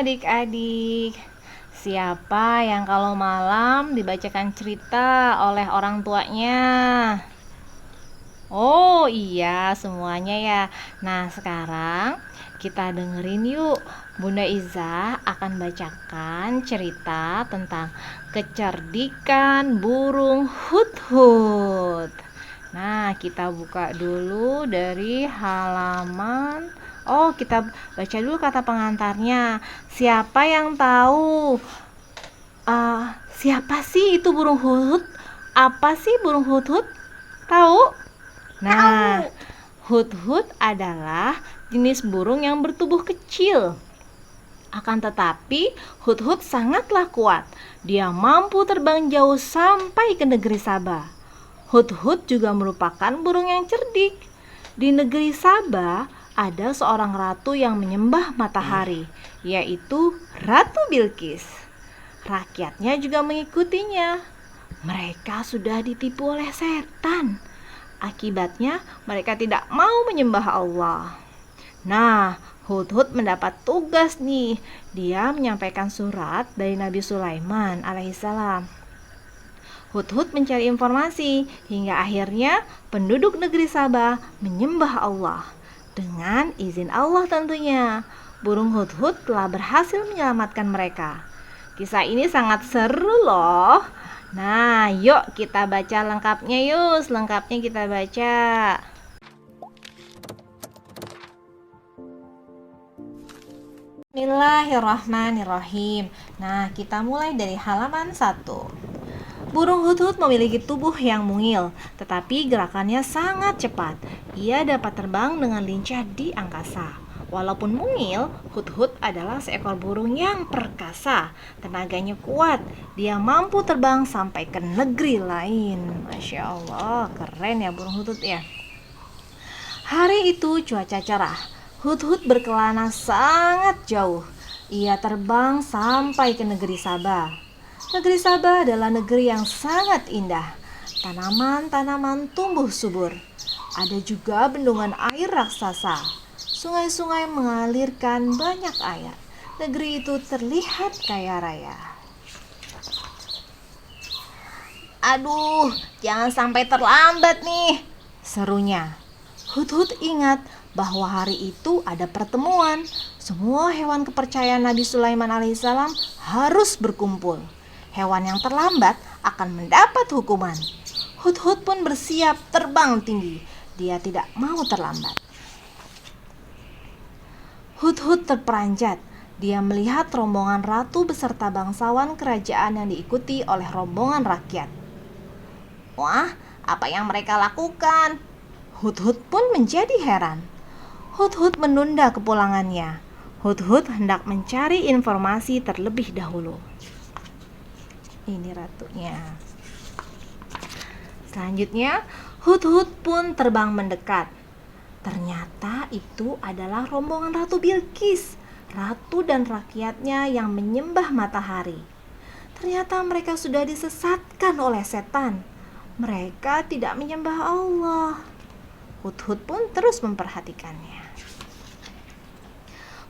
adik-adik. Siapa yang kalau malam dibacakan cerita oleh orang tuanya? Oh iya, semuanya ya. Nah, sekarang kita dengerin yuk. Bunda Iza akan bacakan cerita tentang kecerdikan burung hut-hut. Nah, kita buka dulu dari halaman. Oh, kita baca dulu kata pengantarnya. Siapa yang tahu? Siapa sih itu burung hut-hut? Apa sih burung hut-hut? Tahu? Nah, hut-hut adalah jenis burung yang bertubuh kecil. Akan tetapi, hut-hut sangatlah kuat. Dia mampu terbang jauh sampai ke negeri Sabah. Hut-hut juga merupakan burung yang cerdik. Di negeri Sabah ada seorang ratu yang menyembah matahari, yaitu Ratu Bilqis. Rakyatnya juga mengikutinya. Mereka sudah ditipu oleh setan. Akibatnya mereka tidak mau menyembah Allah. Nah, Hud-Hud mendapat tugas nih. Dia menyampaikan surat dari Nabi Sulaiman alaihissalam. Hud-Hud mencari informasi hingga akhirnya penduduk negeri Sabah menyembah Allah. Dengan izin Allah tentunya. Burung Hud-Hud telah berhasil menyelamatkan mereka. Kisah ini sangat seru loh. Nah, yuk kita baca lengkapnya yuk. Lengkapnya kita baca. Bismillahirrahmanirrahim. Nah, kita mulai dari halaman 1. Burung hut-hut memiliki tubuh yang mungil, tetapi gerakannya sangat cepat. Ia dapat terbang dengan lincah di angkasa. Walaupun mungil, hut-hut adalah seekor burung yang perkasa. Tenaganya kuat. Dia mampu terbang sampai ke negeri lain. Masya Allah, keren ya burung hut-hut ya. Hari itu cuaca cerah. Hut-hut berkelana sangat jauh. Ia terbang sampai ke negeri Sabah. Negeri Sabah adalah negeri yang sangat indah. Tanaman-tanaman tumbuh subur. Ada juga bendungan air raksasa. Sungai-sungai mengalirkan banyak air. Negeri itu terlihat kaya raya. Aduh, jangan sampai terlambat nih, serunya. Hut-hut ingat bahwa hari itu ada pertemuan. Semua hewan kepercayaan Nabi Sulaiman alaihissalam harus berkumpul. Hewan yang terlambat akan mendapat hukuman. Hut-hut pun bersiap terbang tinggi. Dia tidak mau terlambat. Hut-hut terperanjat. Dia melihat rombongan ratu beserta bangsawan kerajaan yang diikuti oleh rombongan rakyat. Wah, apa yang mereka lakukan? Hut-hut pun menjadi heran. Hut-hut menunda kepulangannya. Hut-hut hendak mencari informasi terlebih dahulu. Ini ratunya. Selanjutnya, hut-hut pun terbang mendekat. Ternyata itu adalah rombongan Ratu Bilqis, ratu dan rakyatnya yang menyembah matahari. Ternyata mereka sudah disesatkan oleh setan. Mereka tidak menyembah Allah. Hut-hut pun terus memperhatikannya.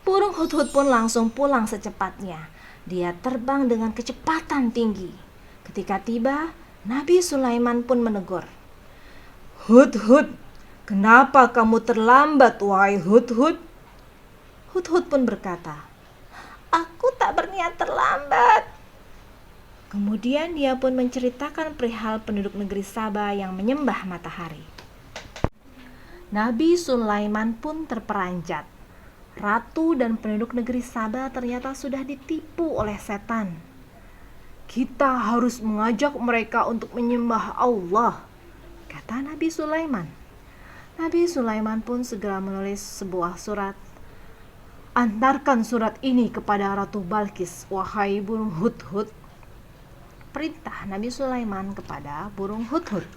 Burung hut-hut pun langsung pulang secepatnya. Dia terbang dengan kecepatan tinggi. Ketika tiba, Nabi Sulaiman pun menegur. Hut-hut, kenapa kamu terlambat, wahai hut-hut? Hut-hut pun berkata, aku tak berniat terlambat. Kemudian dia pun menceritakan perihal penduduk negeri Sabah yang menyembah matahari. Nabi Sulaiman pun terperanjat. Ratu dan penduduk negeri Sabah ternyata sudah ditipu oleh setan. Kita harus mengajak mereka untuk menyembah Allah, kata Nabi Sulaiman. Nabi Sulaiman pun segera menulis sebuah surat. Antarkan surat ini kepada Ratu Bilqis, wahai burung hut-hut. Perintah Nabi Sulaiman kepada burung hut-hut.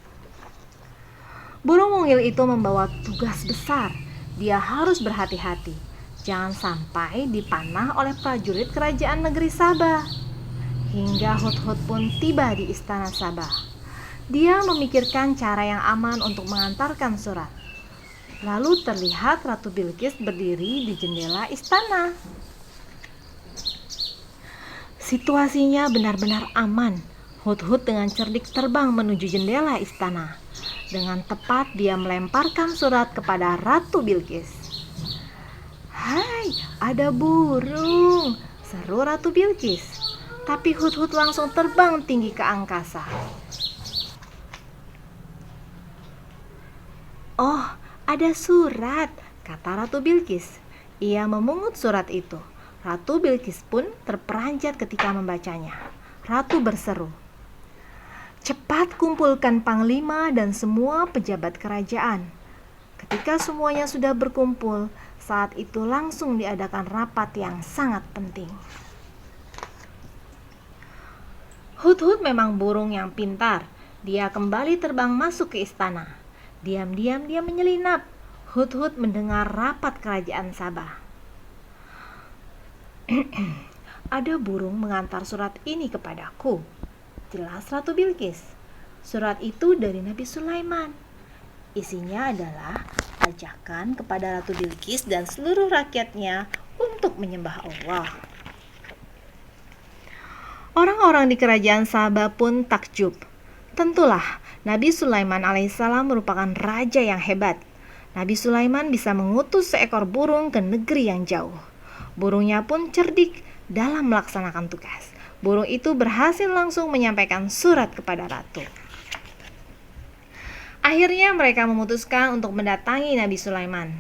Burung mungil itu membawa tugas besar. Dia harus berhati-hati. Jangan sampai dipanah oleh prajurit kerajaan negeri Sabah. Hingga hut-hut pun tiba di istana Sabah. Dia memikirkan cara yang aman untuk mengantarkan surat. Lalu terlihat Ratu Bilqis berdiri di jendela istana. Situasinya benar-benar aman. Hudhud dengan cerdik terbang menuju jendela istana. Dengan tepat dia melemparkan surat kepada Ratu Bilqis. "Hai, ada burung!" seru Ratu Bilqis. Tapi Hudhud langsung terbang tinggi ke angkasa. "Oh, ada surat," kata Ratu Bilqis. Ia memungut surat itu. Ratu Bilqis pun terperanjat ketika membacanya. Ratu berseru, "Cepat kumpulkan panglima dan semua pejabat kerajaan." Ketika semuanya sudah berkumpul, saat itu langsung diadakan rapat yang sangat penting. Hudhud memang burung yang pintar. Dia kembali terbang masuk ke istana. Diam-diam dia menyelinap. Hudhud mendengar rapat kerajaan Sabah. "Ada burung mengantar surat ini kepadaku," jelas Ratu Bilqis. Surat itu dari Nabi Sulaiman. Isinya adalah ajakan kepada Ratu Bilqis dan seluruh rakyatnya untuk menyembah Allah. Orang-orang di kerajaan Sabah pun takjub. Tentulah Nabi Sulaiman alaihissalam merupakan raja yang hebat. Nabi Sulaiman bisa mengutus seekor burung ke negeri yang jauh. Burungnya pun cerdik dalam melaksanakan tugas. Burung itu berhasil langsung menyampaikan surat kepada ratu. Akhirnya mereka memutuskan untuk mendatangi Nabi Sulaiman.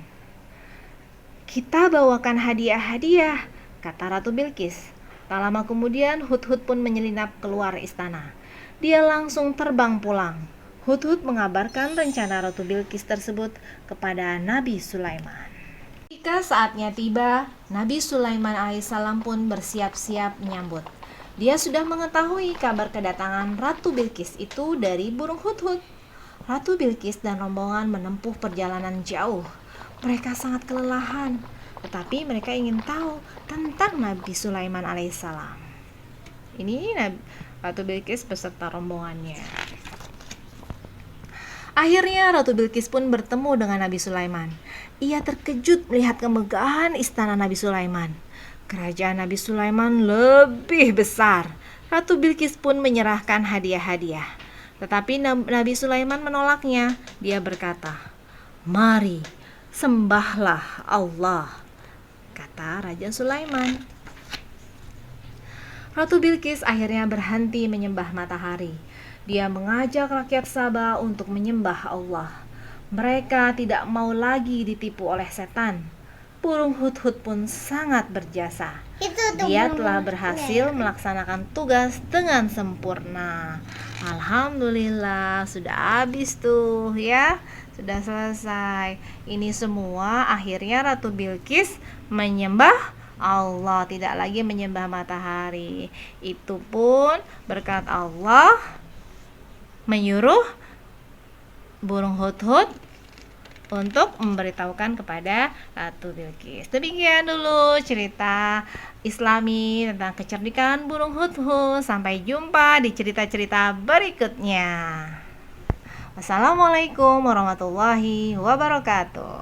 "Kita bawakan hadiah-hadiah," kata Ratu Bilqis. Tak lama kemudian Hudhud pun menyelinap keluar istana. Dia langsung terbang pulang. Hudhud mengabarkan rencana Ratu Bilqis tersebut kepada Nabi Sulaiman. Ketika saatnya tiba, Nabi Sulaiman alaihissalam pun bersiap-siap menyambut. Dia sudah mengetahui kabar kedatangan Ratu Bilqis itu dari burung Hudhud. Ratu Bilqis dan rombongan menempuh perjalanan jauh. Mereka sangat kelelahan, tetapi mereka ingin tahu tentang Nabi Sulaiman alaihissalam. Ini Ratu Bilqis beserta rombongannya. Akhirnya Ratu Bilqis pun bertemu dengan Nabi Sulaiman. Ia terkejut melihat kemegahan istana Nabi Sulaiman. Kerajaan Nabi Sulaiman lebih besar. Ratu Bilqis pun menyerahkan hadiah-hadiah. Tetapi Nabi Sulaiman menolaknya. Dia berkata, "Mari, sembahlah Allah," kata Raja Sulaiman. Ratu Bilqis akhirnya berhenti menyembah matahari. Dia mengajak rakyat Sabah untuk menyembah Allah. Mereka tidak mau lagi ditipu oleh setan. Burung Hudhud pun sangat berjasa. Dia telah berhasil melaksanakan tugas dengan sempurna. Alhamdulillah, sudah habis tuh ya. Sudah selesai. Ini semua akhirnya Ratu Bilqis menyembah Allah, tidak lagi menyembah matahari. Itu pun berkat Allah menyuruh burung Hudhud untuk memberitahukan kepada Ratu Bilqis. Demikian dulu cerita Islami tentang kecerdikan burung Hudhud. Sampai jumpa di cerita-cerita berikutnya. Wassalamualaikum warahmatullahi wabarakatuh.